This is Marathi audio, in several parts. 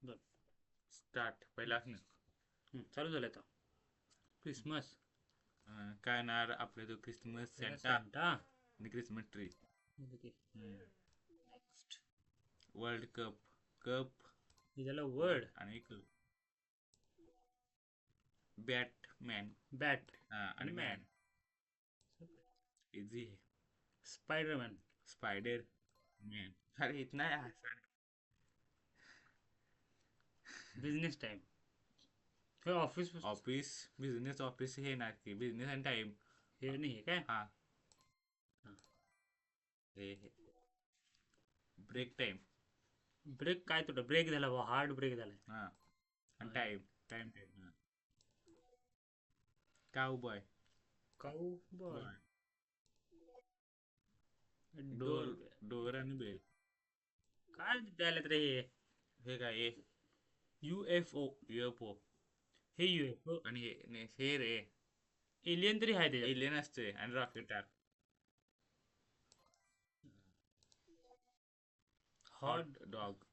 दोन. स्टार्ट पहिला चालू झालं आता. क्रिसमस. काय नार आपले तो क्रिसमस सेंटा सेंटा. आणि Christmas tree. Next. World cup cup हे झालं वर्ड. आणि बॅटमॅन बॅट आणि मॅन. इझी है. स्पायडरमॅन. Spider man. अरे इतना आसान. Business time. हे ऑफिस. ऑफिस बिझनेस ऑफिस हे ना की बिझनेस आणि टाइम. हे नाही आहे काय. हा हा. हे ब्रेक टाइम. ब्रेक काय तुला ब्रेक झाला बा हार्ड ब्रेक झालाय. हा आणि टाइम टाइम टाइम. काऊ बॉय. काऊ बॉय. बॉय. डोर. डोर आणि बेल. काय द्यायला रे हे. हे काय हे UFO. UFO. हे UFO. आणि हे रे एलियन तरी आहे त्याच्यात. एलियन असते आणि रॉकेट टाक. Hot dog.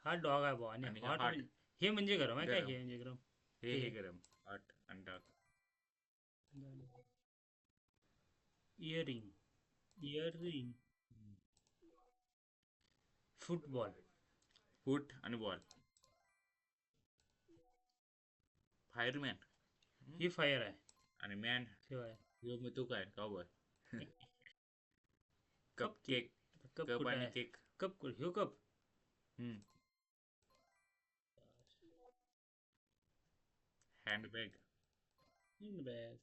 हा डॉग आहे बा आणि आणि हॉट हॉट हे म्हणजे गरम आहे काय गरम. हे म्हणजे गरम. हे गरम हॉट आणि डॉग. इयरिंग. इयरिंग. फुटबॉल. फूट आणि बॉल. फायरमॅन ही फायर आहे. आणि मॅन. शिवाय यो मी तू काय का boy. Cup cup cake. Cup cup कुठे आणि आहे. केक. कप ह्यो cup. Handbag. Bag.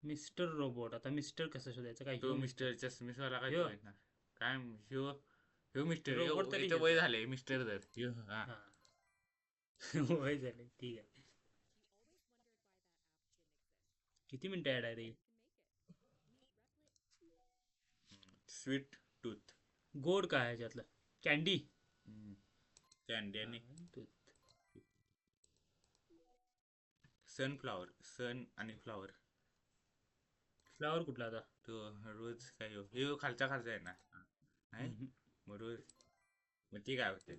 Mister robot. आता मिस्टर कसं शोधायचं काय तो ह्यो मिस्टर चष्मीसवाला काय ह्यो. तो आहे ना. काय ह्यो ह्यो मिस्टर रोबोट तरी इथं वय झाले मिस्टर तर ह्यो हा. हा. वय झाले ठीक आहे. किती मिनिटं ऍड आहे रे. Sweet tooth. गोड काय आहे याच्यातलं. कॅन्डी. कॅन्डी आणि टूथ. सनफ्लावर. सन आणि फ्लावर. फ्लावर कुठला आता. तो रोज काय ह्यो खालचा खालचा आहे ना. नाही मग रोज मग ते काय होते.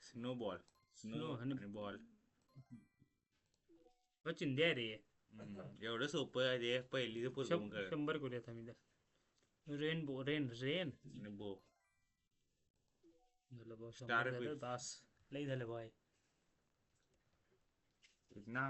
Snow ball. स्नो स्नो आणि आणि बॉल. चिंदी आहे रे. एवढं सोपं आहे ते पहिली पूर्ण कर. 100 करूयात आम्ही. रेनबो. Rain rain. आणि बो. झालं बा 100 स्टार झालं फिश. बास. लई झालं बाय. इतना